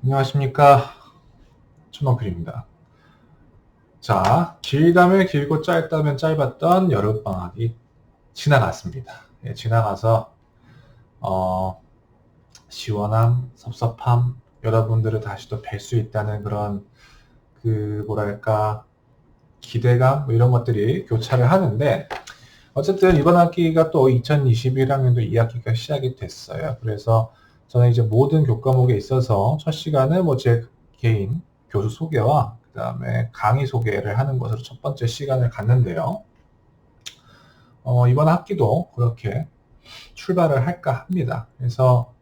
안녕하십니까. 천원필입니다. 자, 길다면 길고 짧다면 짧았던 여름방학이 지나갔습니다. 예, 지나가서 시원함, 섭섭함, 여러분들을 다시 또 뵐 수 있다는 그런 뭐랄까 기대감 뭐 이런 것들이 교차를 하는데, 어쨌든 이번 학기가 또 2021학년도 2학기가 시작이 됐어요. 그래서 저는 이제 모든 교과목에 있어서 첫 시간은 뭐 제 개인 교수 소개와 그 다음에 강의 소개를 하는 것으로 첫 번째 시간을 갖는데요. 이번 학기도 그렇게 출발을 할까 합니다. 그래서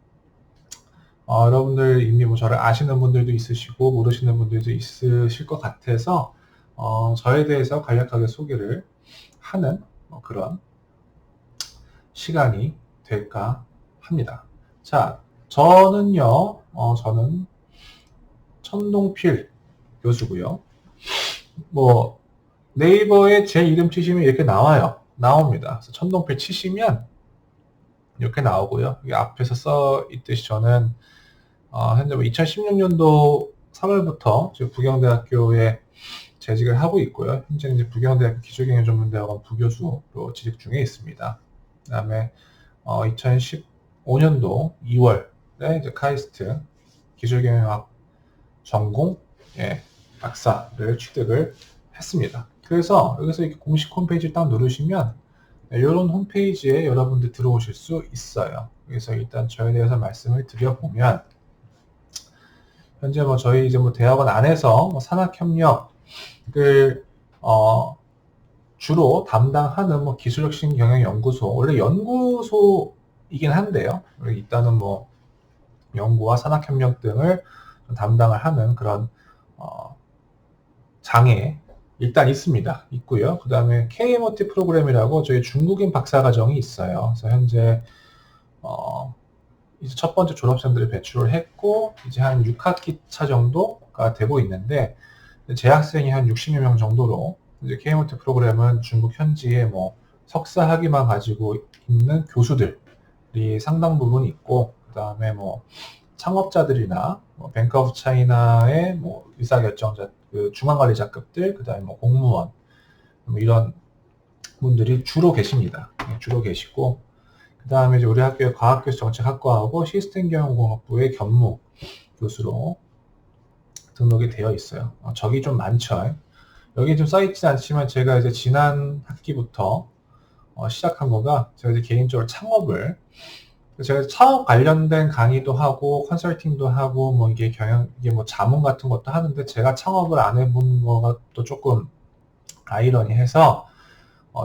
여러분들 이미 뭐 저를 아시는 분들도 있으시고 모르시는 분들도 있으실 것 같아서 저에 대해서 간략하게 소개를 하는 그런 시간이 될까 합니다. 자, 저는 천동필 교수고요. 뭐 네이버에 제 이름 치시면 이렇게 나옵니다. 그래서 천동필 치시면 이렇게 나오고요. 여기 앞에서 써 있듯이 저는 현재 2016년도 3월부터 부경대학교에 재직을 하고 있고요. 현재 이제 부경대학교 기술경영전문대학원 부교수로 재직 중에 있습니다. 그 다음에 2015년도 2월에 이제 카이스트 기술경영학 전공 박사를 취득을 했습니다. 그래서 여기서 이렇게 공식 홈페이지 딱 누르시면 이런 홈페이지에 여러분들 들어오실 수 있어요. 그래서 일단 저에 대해서 말씀을 드려보면, 현재 저희 이제 대학원 안에서 산학협력을 주로 담당하는 기술혁신경영연구소, 원래 연구소이긴 한데요. 일단은 연구와 산학협력 등을 담당을 하는 그런 장에 일단 있고요. 그 다음에 KMOT 프로그램이라고 저희 중국인 박사과정이 있어요. 그래서 현재 이제 첫 번째 졸업생들을 배출을 했고, 이제 한 6학기 차 정도가 되고 있는데, 재학생이 한 60여 명 정도로, 이제 KMOT 프로그램은 중국 현지에 석사 학위만 가지고 있는 교수들이 상당 부분 있고, 그 다음에 창업자들이나 뱅크 오브 차이나의 의사결정자, 중앙관리자급들, 그 다음에 공무원, 이런 분들이 주로 계십니다. 주로 계시고, 그 다음에 이제 우리 학교의 과학교수 정책학과하고 시스템경영공학부의 겸무 교수로 등록이 되어 있어요. 적이 좀 많죠. 여기 좀 써있지 않지만 제가 이제 지난 학기부터 시작한 거가, 제가 이제 개인적으로 제가 창업 관련된 강의도 하고 컨설팅도 하고 이게 자문 같은 것도 하는데, 제가 창업을 안 해본 거가 또 조금 아이러니해서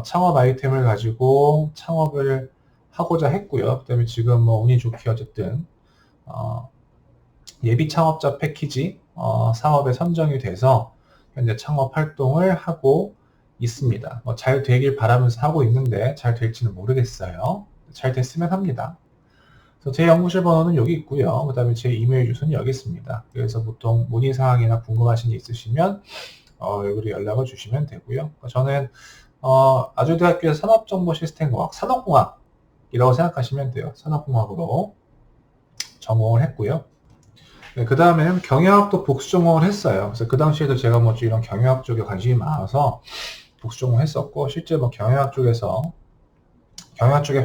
창업 아이템을 가지고 창업을 하고자 했고요. 그 다음에 지금 운이 좋게 어쨌든 예비 창업자 패키지 사업에 선정이 돼서 현재 창업 활동을 하고 있습니다. 잘 되길 바라면서 하고 있는데 잘 될지는 모르겠어요. 잘 됐으면 합니다. 그래서 제 연구실 번호는 여기 있고요. 그 다음에 제 이메일 주소는 여기 있습니다. 그래서 보통 문의사항이나 궁금하신 게 있으시면 여기로 연락을 주시면 되고요. 저는 아주대학교에서 산업정보시스템공학, 산업공학이라고 생각하시면 돼요. 산업공학으로 전공을 했고요. 네, 그 다음에는 경영학도 복수 전공을 했어요. 그래서 그 당시에도 제가 이런 경영학 쪽에 관심이 많아서 복수 전공을 했었고, 실제 경영학 쪽의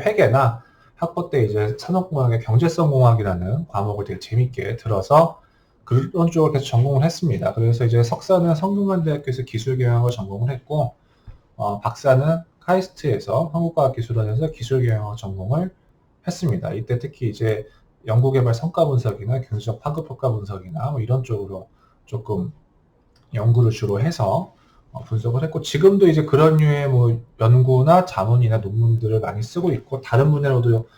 회계나 학부 때 이제 산업공학의 경제성공학이라는 과목을 되게 재밌게 들어서 그런 쪽을 계속 전공을 했습니다. 그래서 이제 석사는 성균관대학교에서 기술경영학을 전공을 했고, 박사는 카이스트에서 한국과학기술원에서 기술경영학 전공을 했습니다. 이때 특히 이제 연구개발 성과 분석이나 경제적 파급 효과 분석이나 이런 쪽으로 조금 연구를 주로 해서 분석을 했고, 지금도 이제 그런 류의 연구나 자문이나 논문들을 많이 쓰고 있고, 다른 분야로도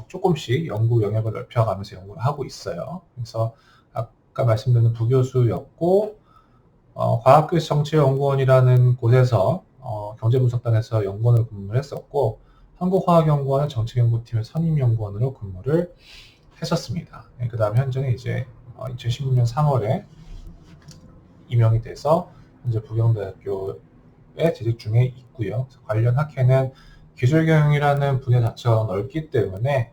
조금씩 연구 영역을 넓혀가면서 연구를 하고 있어요. 그래서 아까 말씀드린 부교수였고, 과학교수 정치연구원이라는 곳에서 경제분석단에서 연구원을 근무를 했었고, 한국화학연구원의 정책연구팀의 선임연구원으로 근무를 했었습니다. 그 다음 현재는 이제 2016년 3월에 임용이 돼서 현재 부경대학교에 재직 중에 있고요. 관련 학회는 기술경영이라는 분야 자체가 넓기 때문에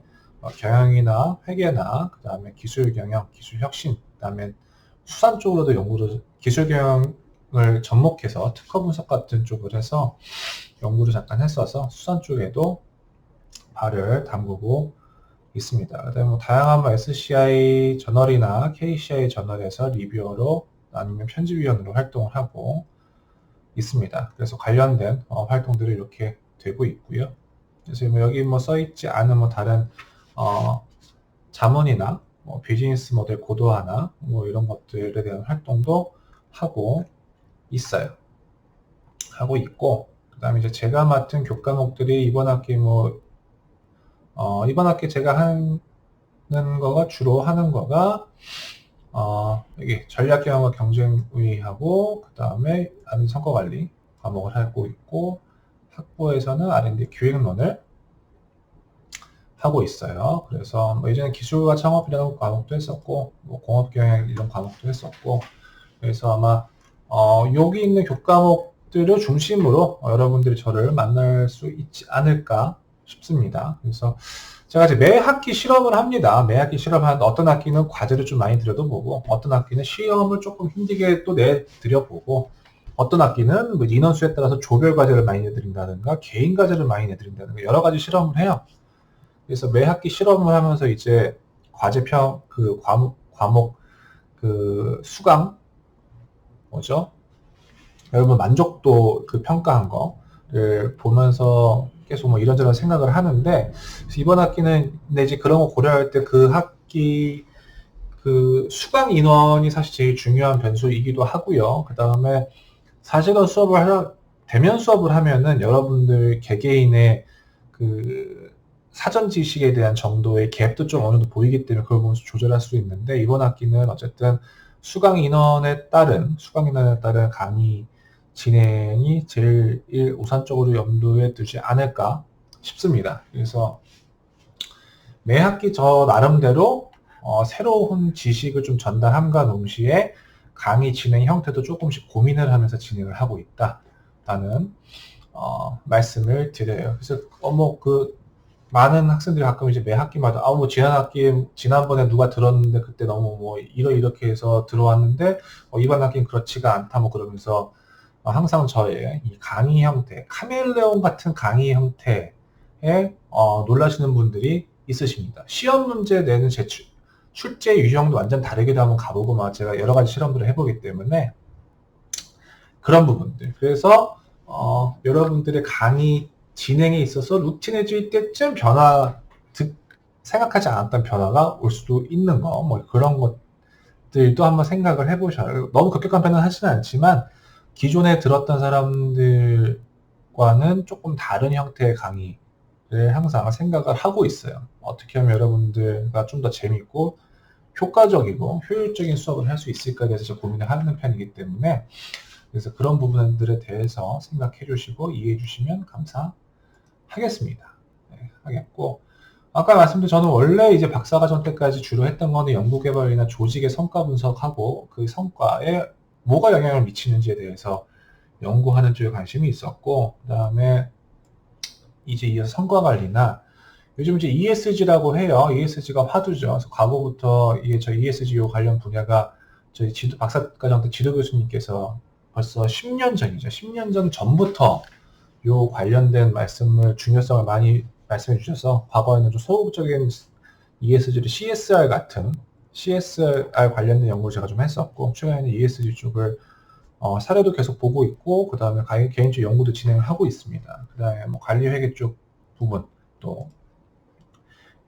경영이나 회계나 그 다음에 기술경영, 기술혁신, 그 그다음에 수산 쪽으로도 연구를 기술 경영을 접목해서 특허 분석 같은 쪽을 해서 연구를 잠깐 했어서 수산 쪽에도 발을 담그고 있습니다. 그다음에 뭐 다양한 뭐 SCI 저널이나 KCI 저널에서 리뷰어로 아니면 편집위원으로 활동을 하고 있습니다. 그래서 관련된 활동들이 이렇게 되고 있고요. 그래서 뭐 여기 뭐 써있지 않은 뭐 다른 자문이나 뭐 비즈니스 모델 고도화나 뭐 이런 것들에 대한 활동도 하고 있어요. 하고 있고, 그 다음에 이제 제가 맡은 교과목들이 이번 학기 이번 학기 제가 하는 거가 주로 하는 거가 여기 전략경영과 경쟁우위하고 그 다음에 R&D 성과관리 과목을 하고 있고, 학부에서는 R&D 기획론을 하고 있어요. 그래서 뭐 예전에 기술과 창업이라는 과목도 했었고, 뭐 공업경영 이런 과목도 했었고, 그래서 아마 여기 있는 교과목들을 중심으로 여러분들이 저를 만날 수 있지 않을까 싶습니다. 그래서 제가 이제 매 학기 실험을 합니다. 매 학기 실험을 하는데 어떤 학기는 과제를 좀 많이 들여다보고, 어떤 학기는 시험을 조금 힘들게 또 내드려보고, 어떤 학기는 뭐 인원수에 따라서 조별 과제를 많이 내드린다든가 개인 과제를 많이 내드린다든가 여러 가지 실험을 해요. 그래서 매 학기 실험을 하면서 이제 과제평 그 과목 그 수강 뭐죠? 여러분 만족도 그 평가한 거를 보면서 계속 뭐 이런저런 생각을 하는데, 이번 학기는 근데 이제 그런 거 고려할 때 그 학기 그 수강 인원이 사실 제일 중요한 변수이기도 하고요. 그 다음에 사실은 대면 수업을 하면은 여러분들 개개인의 그 사전 지식에 대한 정도의 갭도 좀 어느 정도 보이기 때문에 그걸 보면서 조절할 수 있는데, 이번 학기는 어쨌든 수강 인원에 따른 강의 진행이 제일 우선적으로 염두에 두지 않을까 싶습니다. 그래서 매 학기 저 나름대로 새로운 지식을 좀 전달함과 동시에 강의 진행 형태도 조금씩 고민을 하면서 진행을 하고 있다라는 말씀을 드려요. 그래서 많은 학생들이 가끔 이제 매 학기마다 뭐 지난번에 누가 들었는데 그때 너무 뭐 이렇게 해서 들어왔는데 이번 학기는 그렇지가 않다 뭐 그러면서 항상 저의 이 강의 형태, 카멜레온 같은 강의 형태에 놀라시는 분들이 있으십니다. 시험 문제 내는 제 출제 유형도 완전 다르기도 한번 가보고 막 제가 여러 가지 실험들을 해보기 때문에 그런 부분들. 그래서 여러분들의 강의 진행에 있어서 루틴해질 때쯤 생각하지 않았던 변화가 올 수도 있는 거, 뭐 그런 것들도 한번 생각을 해보셔요. 너무 급격한 변화는 하지는 않지만 기존에 들었던 사람들과는 조금 다른 형태의 강의를 항상 생각을 하고 있어요. 어떻게 하면 여러분들과 좀 더 재밌고 효과적이고 효율적인 수업을 할 수 있을까에 대해서 제가 고민을 하는 편이기 때문에, 그래서 그런 부분들에 대해서 생각해 주시고 이해해 주시면 감사하겠습니다. 네, 하겠고, 아까 말씀드린 저는 원래 이제 박사과정 때까지 주로 했던 거는 연구개발이나 조직의 성과 분석하고 그 성과에 뭐가 영향을 미치는지에 대해서 연구하는 쪽에 관심이 있었고, 그 다음에 이제 이어서 성과관리나 요즘 이제 ESG라고 해요. ESG가 화두죠. 그래서 과거부터 저 ESG 관련 분야가 저희 박사과정 때 지도 교수님께서 벌써 10년 전이죠. 10년 전부터 요 관련된 중요성을 많이 말씀해 주셔서 과거에는 좀 소극적인 ESG를 CSR 관련된 연구를 제가 좀 했었고, 최근에는 ESG 쪽을 사례도 계속 보고 있고, 그 다음에 개인적 연구도 진행을 하고 있습니다. 그 다음에 뭐 관리회계 쪽 부분 또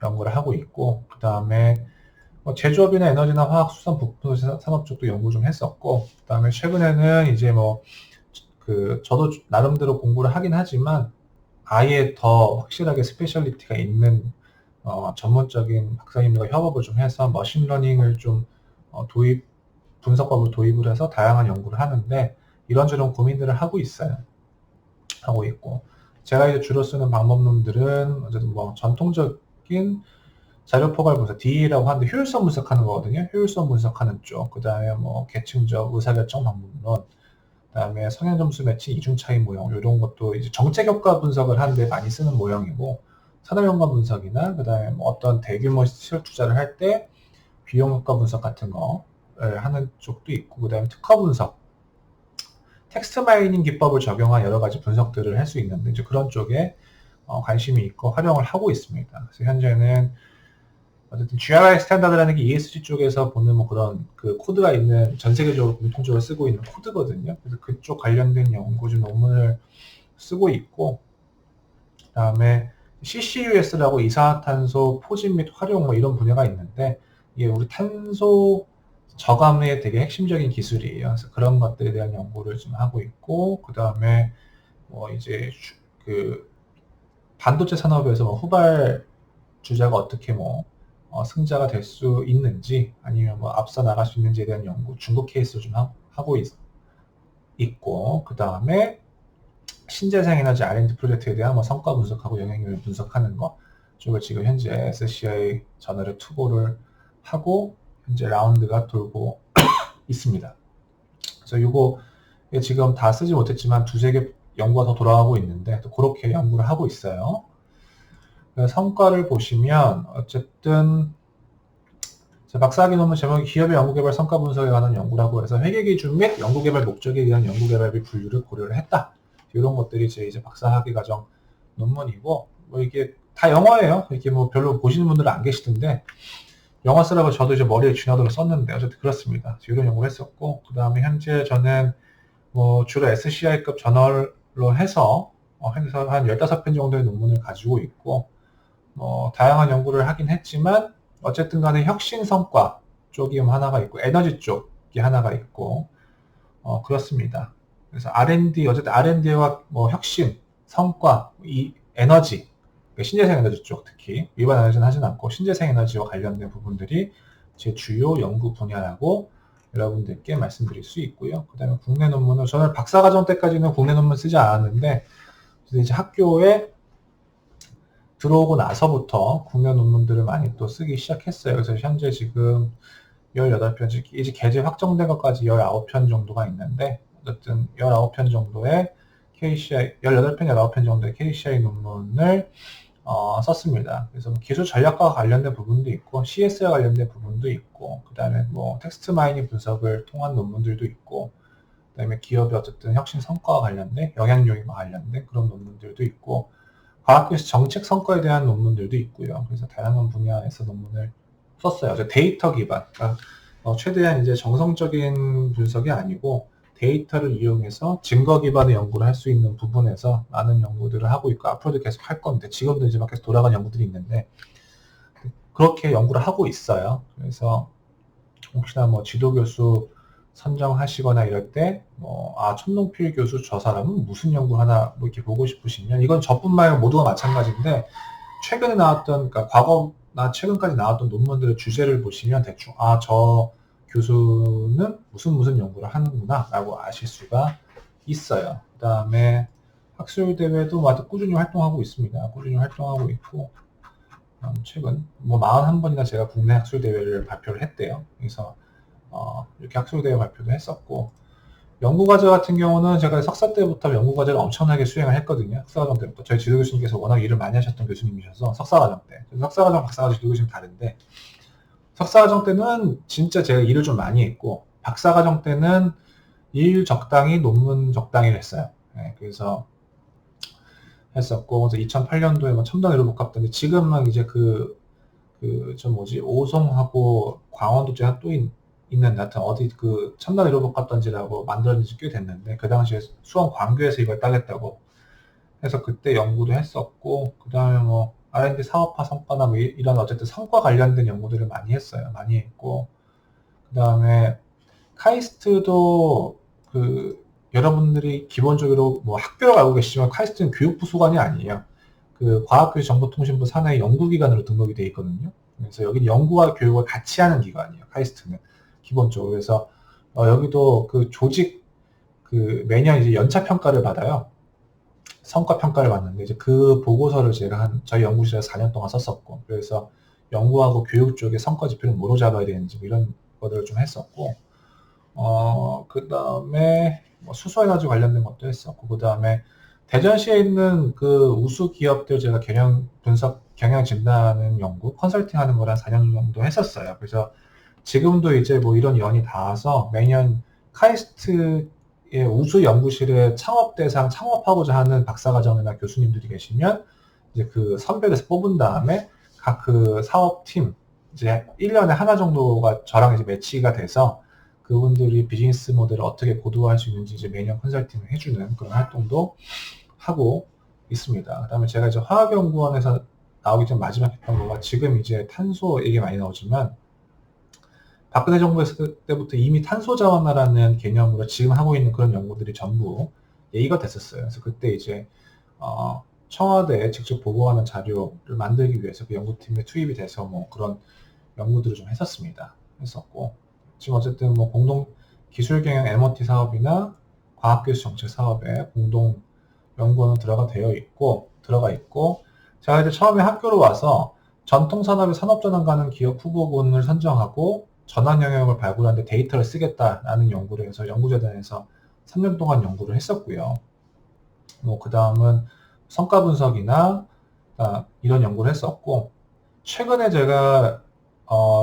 연구를 하고 있고, 그 다음에 제조업이나 에너지나 화학, 수산, 부품 산업 쪽도 연구 좀 했었고, 그 다음에 최근에는 이제 저도 나름대로 공부를 하긴 하지만 아예 더 확실하게 스페셜리티가 있는 전문적인 박사님들과 협업을 좀 해서 머신러닝을 좀 분석법을 도입을 해서 다양한 연구를 하는데, 이런저런 고민들을 하고 있고, 제가 이제 주로 쓰는 방법론들은 어쨌든 뭐 전통적인 자료 포괄 분석, DE라고 하는데 효율성 분석하는 거거든요. 효율성 분석하는 쪽, 그 다음에 뭐 계층적 의사결정 방법론, 그 다음에 성향 점수 매치, 이중 차이 모형, 이런 것도 이제 정책 효과 분석을 하는데 많이 쓰는 모형이고, 산업 연관 분석이나 그 다음에 뭐 어떤 대규모 시설 투자를 할 때 비용 효과 분석 같은 거, 하는 쪽도 있고, 그 다음에 특허 분석, 텍스트 마이닝 기법을 적용한 여러 가지 분석들을 할 수 있는데, 이제 그런 쪽에 관심이 있고 활용을 하고 있습니다. 그래서 현재는 어쨌든 GRI 스탠다드라는 게 ESG 쪽에서 보는 뭐 그런 그 코드가 있는, 전 세계적으로 공통적으로 쓰고 있는 코드거든요. 그래서 그쪽 관련된 연구 좀 논문을 쓰고 있고, 그 다음에 CCUS라고 이산화탄소 포집 및 활용 뭐 이런 분야가 있는데, 이게 우리 탄소 저감의 되게 핵심적인 기술이에요. 그래서 그런 것들에 대한 연구를 좀 하고 있고, 그 다음에 뭐 이제 그 반도체 산업에서 뭐 후발 주자가 어떻게 뭐 승자가 될 수 있는지, 아니면 뭐 앞서 나갈 수 있는지에 대한 연구, 중국 케이스를 좀 하고 있고, 그 다음에 신재생 에너지 R&D 프로젝트에 대한 뭐 성과 분석하고 영향력을 분석하는 거 쪽을 지금 현재 SCI 저널에 투고를 하고 현재 라운드가 돌고 있습니다. 그래서 이거 지금 다 쓰지 못했지만 두세 개 연구가 더 돌아가고 있는데 또 그렇게 연구를 하고 있어요. 성과를 보시면 어쨌든 박사학위 논문 제목이 기업의 연구개발 성과 분석에 관한 연구라고 해서 회계기준 및 연구개발 목적에 의한 연구개발비 분류를 고려를 했다. 이런 것들이 제 이제 박사학위 과정 논문이고, 뭐 이게 다 영어예요. 이렇게 뭐 별로 보시는 분들은 안 계시던데, 영어 쓰라고 저도 이제 머리에 쥐나도록 썼는데 어쨌든 그렇습니다. 이런 연구를 했었고, 그 다음에 현재 저는 뭐 주로 SCI급 저널로 해서 한 15편 정도의 논문을 가지고 있고, 뭐 다양한 연구를 하긴 했지만 어쨌든 간에 혁신 성과 쪽이 하나가 있고, 에너지 쪽이 하나가 있고, 그렇습니다. 그래서 R&D, 어쨌든 R&D와 뭐 혁신, 성과, 이 에너지, 신재생 에너지 쪽 특히, 일반 에너지는 하진 않고 신재생 에너지와 관련된 부분들이 제 주요 연구 분야라고 여러분들께 말씀드릴 수 있고요. 그 다음에 국내 논문은 저는 박사과정 때까지는 국내 논문 쓰지 않았는데, 이제 학교에 들어오고 나서부터 국내 논문들을 많이 또 쓰기 시작했어요. 그래서 현재 지금 18편, 이제 개제 확정된 것까지 19편 정도가 있는데, 어쨌든 19편 정도의 KCI, 18편, 19편 정도의 KCI 논문을 썼습니다. 그래서 뭐 기술 전략과 관련된 부분도 있고, CS와 관련된 부분도 있고, 그 다음에 뭐 텍스트 마이닝 분석을 통한 논문들도 있고, 그 다음에 기업의 어쨌든 혁신 성과와 관련된, 영향력과 관련된 그런 논문들도 있고, 과학기술 정책 성과에 대한 논문들도 있고요. 그래서 다양한 분야에서 논문을 썼어요. 데이터 기반, 그러니까 최대한 이제 정성적인 분석이 아니고 데이터를 이용해서 증거 기반의 연구를 할 수 있는 부분에서 많은 연구들을 하고 있고, 앞으로도 계속 할 건데, 지금도 이제 막 계속 돌아가는 연구들이 있는데 그렇게 연구를 하고 있어요. 그래서 혹시나 뭐 지도교수 선정하시거나 이럴 때, 천동필 교수 저 사람은 무슨 연구 하나 뭐 이렇게 보고 싶으시면, 이건 저뿐만 아니라 모두가 마찬가지인데, 최근에 나왔던, 그러니까 과거나 최근까지 나왔던 논문들의 주제를 보시면 대충, 저 교수는 무슨 연구를 하는구나 라고 아실 수가 있어요. 그 다음에 학술대회도 아주 꾸준히 활동하고 있습니다. 꾸준히 활동하고 있고, 최근 뭐 41번이나 제가 국내 학술대회를 발표를 했대요. 그래서 이렇게 학술대회 발표도 했었고, 연구과제 같은 경우는 제가 석사 때부터 연구과제를 엄청나게 수행을 했거든요. 석사과정 때부터. 저희 지도교수님께서 워낙 일을 많이 하셨던 교수님이셔서, 석사과정 때. 석사과정, 박사과정, 지도교수님 다른데, 석사과정 때는 진짜 제가 일을 좀 많이 했고, 박사과정 때는 일 적당히, 논문 적당히 했어요. 네, 그래서 했었고, 그래서 2008년도에 뭐 첨단 의료복합단지, 지금은 이제 오송하고 강원도 제가 또 있는, 하여튼 어디 첨단 의료복합단지라고 만들어진 지 꽤 됐는데, 그 당시에 수원 광교에서 이걸 따겠다고 해서 그때 연구도 했었고, 그 다음에 뭐 R&D 사업화 성과나 뭐 이런 어쨌든 성과 관련된 연구들을 많이 했어요. 많이 했고, 그 다음에 카이스트도 여러분들이 기본적으로 뭐 학교를 알고 계시지만 카이스트는 교육부 소관이 아니에요. 과학교육정보통신부 산하의 연구기관으로 등록이 되어 있거든요. 그래서 여기는 연구와 교육을 같이 하는 기관이에요. 카이스트는 기본적으로. 그래서 여기도 조직 매년 이제 연차 평가를 받아요. 성과 평가를 받는데, 이제 그 보고서를 제가 저희 연구실에서 4년 동안 썼었고, 그래서 연구하고 교육 쪽의 성과 지표를 뭐로 잡아야 되는지 뭐 이런 것들을 좀 했었고, 그 다음에 뭐 수소에너지 관련된 것도 했었고, 그 다음에 대전시에 있는 우수 기업들 제가 경영 진단하는 연구, 컨설팅 하는 걸 한 4년 정도 했었어요. 그래서 지금도 이제 뭐 이런 연이 닿아서 매년 카이스트의 우수 연구실에 창업하고자 하는 박사과정이나 교수님들이 계시면 이제 그 선별해서 뽑은 다음에 각 그 사업팀 이제 1년에 하나 정도가 저랑 이제 매치가 돼서 그분들이 비즈니스 모델을 어떻게 고도화할 수 있는지 이제 매년 컨설팅을 해주는 그런 활동도 하고 있습니다. 그 다음에 제가 이제 화학연구원에서 나오기 전 마지막 했던 거가 지금 이제 탄소 얘기 많이 나오지만 박근혜 정부 있을 때부터 이미 탄소 자원화라는 개념으로 지금 하고 있는 그런 연구들이 전부 얘기가 됐었어요. 그래서 그때 이제 청와대에 직접 보고하는 자료를 만들기 위해서 그 연구팀에 투입이 돼서 뭐 그런 연구들을 좀 했었고 지금 어쨌든 뭐 공동 기술경영 MOT 사업이나 과학교수 정책 사업에 공동 연구원은 들어가 있고 제가 이제 처음에 학교로 와서 전통산업의 산업전환 가는 기업 후보군을 선정하고 전환 영역을 발굴하는데 데이터를 쓰겠다라는 연구를 해서 연구재단에서 3년 동안 연구를 했었고요. 뭐 그 다음은 성과 분석이나 이런 연구를 했었고 최근에 제가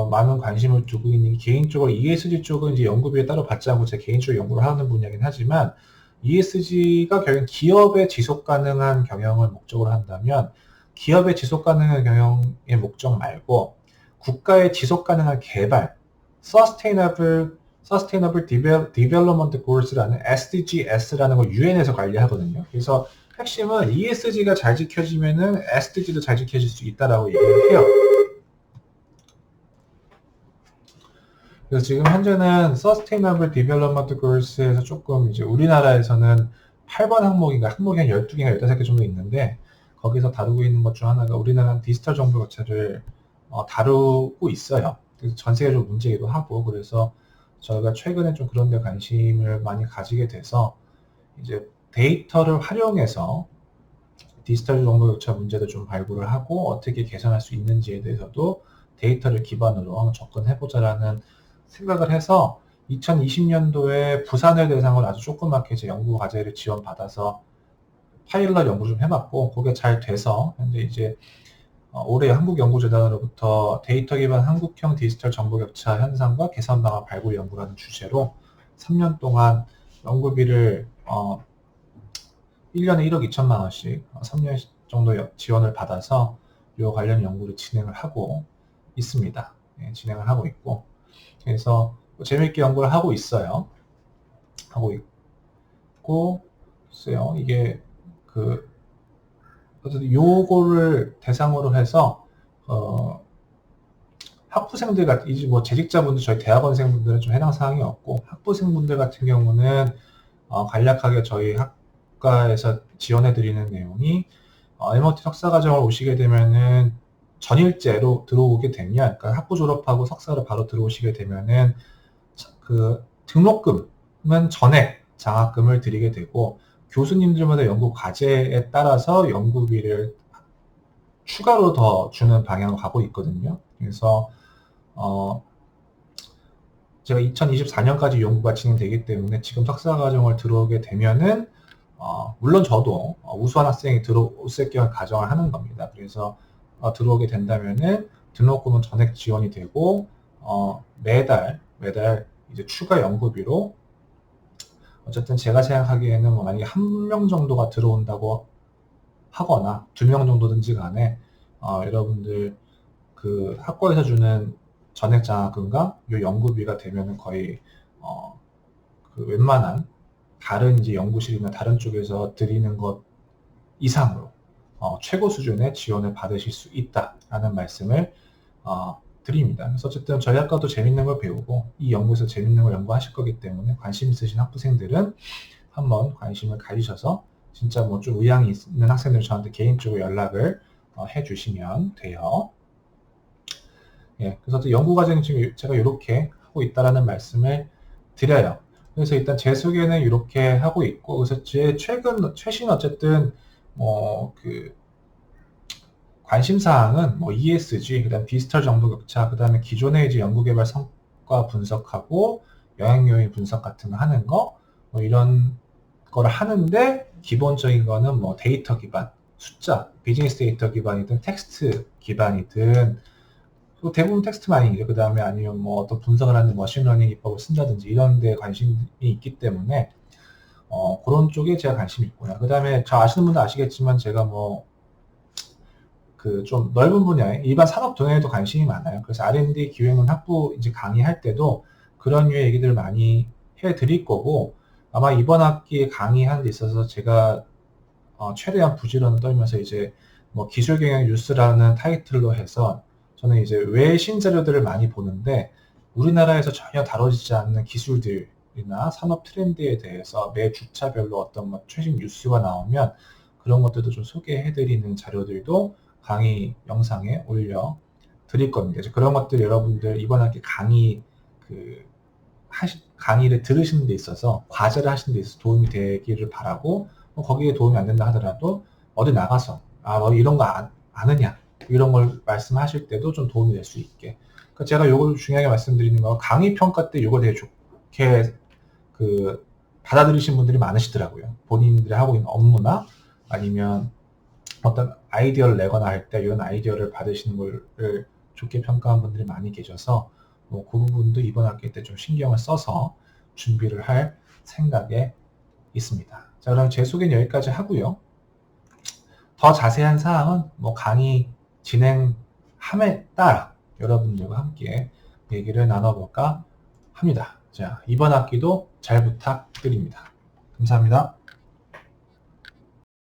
많은 관심을 두고 있는 게 개인적으로 ESG 쪽은 이제 연구비에 따로 받지 않고 제 개인적으로 연구를 하는 분야긴 하지만 ESG가 결국 기업의 지속 가능한 경영을 목적으로 한다면 기업의 지속 가능한 경영의 목적 말고 국가의 지속 가능한 개발, Sustainable Development Goals라는 SDGs라는 걸 UN에서 관리하거든요. 그래서 핵심은 ESG가 잘 지켜지면은 SDG도 잘 지켜질 수 있다라고 얘기를 해요. 그래서 지금 현재는 Sustainable Development Goals에서 조금 이제 우리나라에서는 8번 항목이 한 12개인가 15개 정도 있는데 거기서 다루고 있는 것 중 하나가 우리나라는 디지털 정보 격차를 다루고 있어요. 그래서 전 세계적으로 문제이기도 하고 그래서 저희가 최근에 좀 그런 데 관심을 많이 가지게 돼서 이제 데이터를 활용해서 디지털 정보 격차 문제도 좀 발굴을 하고 어떻게 개선할 수 있는지에 대해서도 데이터를 기반으로 한번 접근해보자라는 생각을 해서 2020년도에 부산을 대상으로 아주 조그맣게 제 연구 과제를 지원받아서 파일럿 연구 좀 해봤고 그게 잘 돼서 현재 이제 올해 한국연구재단으로부터 데이터 기반 한국형 디지털 정보 격차 현상과 개선 방안 발굴 연구라는 주제로 3년 동안 연구비를 1년에 1억 2천만 원씩 3년 정도 지원을 받아서 이 관련 연구를 진행을 하고 있습니다. 네, 진행을 하고 있고 그래서 재미있게 연구를 하고 있어요. 하고 있고 글쎄요 이게 어쨌든 요거를 대상으로 해서 학부생들 같은 이제 뭐 재직자분들 저희 대학원생분들은 좀 해당 사항이 없고 학부생분들 같은 경우는 간략하게 저희 학과에서 지원해 드리는 내용이 MOT 석사과정을 오시게 되면은 전일제로 들어오게 되면 그러니까 학부 졸업하고 석사로 바로 들어오시게 되면은 그 등록금은 전액 장학금을 드리게 되고 교수님들마다 연구 과제에 따라서 연구비를 추가로 더 주는 방향으로 가고 있거든요. 그래서 제가 2024년까지 연구가 진행되기 때문에 지금 석사과정을 들어오게 되면은 물론 저도 우수한 학생이 들어올 수 있게 가정을 하는 겁니다. 그래서 들어오게 된다면은 등록금은 전액 지원이 되고 매달 이제 추가 연구비로 어쨌든 제가 생각하기에는 뭐 만약에 1명 정도가 들어온다고 하거나 2명 정도든지 간에 여러분들 그 학과에서 주는 전액 장학금과 이 연구비가 되면은 거의 그 웬만한 다른 이제 연구실이나 다른 쪽에서 드리는 것 이상으로 최고 수준의 지원을 받으실 수 있다라는 말씀을 드립니다. 그래서 어쨌든 저희 학과도 재밌는 걸 배우고 이 연구에서 재밌는 걸 연구하실 거기 때문에 관심 있으신 학부생들은 한번 관심을 가지셔서 진짜 뭐 좀 의향이 있는 학생들 저한테 개인적으로 연락을 해주시면 돼요. 예, 그래서 또 연구 과정이 지금 제가 이렇게 하고 있다라는 말씀을 드려요. 그래서 일단 제 소개는 이렇게 하고 있고, 그래서 제 최신 어쨌든 그 관심 사항은 뭐 ESG, 그다음 디지털 정보 격차, 그다음에 기존의 이제 연구 개발 성과 분석하고 영향 요인 분석 같은 거 하는 거, 뭐 이런 거를 하는데 기본적인 거는 뭐 데이터 기반, 숫자, 비즈니스 데이터 기반이든 텍스트 기반이든 뭐 대부분 텍스트 마이닝이죠. 그 다음에 아니면 뭐 어떤 분석을 하는 머신러닝 기법을 쓴다든지 이런 데 관심이 있기 때문에 그런 쪽에 제가 관심이 있구나. 그 다음에 저 아시는 분도 아시겠지만 제가 뭐 그 좀 넓은 분야에 일반 산업 분야에도 관심이 많아요. 그래서 R&D 기획론 학부 이제 강의할 때도 그런 류의 얘기들을 많이 해드릴 거고, 아마 이번 학기에 강의하는 데 있어서 제가 최대한 부지런을 떨면서 이제 뭐 기술경영 뉴스라는 타이틀로 해서 저는 이제 외신 자료들을 많이 보는데 우리나라에서 전혀 다뤄지지 않는 기술들이나 산업 트렌드에 대해서 매 주차별로 어떤 뭐 최신 뉴스가 나오면 그런 것들도 좀 소개해드리는 자료들도 강의 영상에 올려 드릴 겁니다. 그래서 그런 것들 여러분들 이번 학기 강의를 들으시는 데 있어서 과제를 하시는 데 있어서 도움이 되기를 바라고, 거기에 도움이 안 된다 하더라도 어디 나가서 너 이런 거 아느냐 이런 걸 말씀하실 때도 좀 도움이 될 수 있게. 그러니까 제가 요걸 중요하게 말씀드리는 건 강의 평가 때 요걸 되게 좋게 받아들이신 분들이 많으시더라고요. 본인들이 하고 있는 업무나 아니면 어떤 아이디어를 내거나 할 때 이런 아이디어를 받으시는 걸 좋게 평가한 분들이 많이 계셔서 그 부분도 이번 학기 때 좀 신경을 써서 준비를 할 생각에 있습니다. 자, 그럼 제 소개는 여기까지 하고요. 더 자세한 사항은 뭐 강의 진행함에 따라 여러분들과 함께 얘기를 나눠볼까 합니다. 자, 이번 학기도 잘 부탁드립니다. 감사합니다.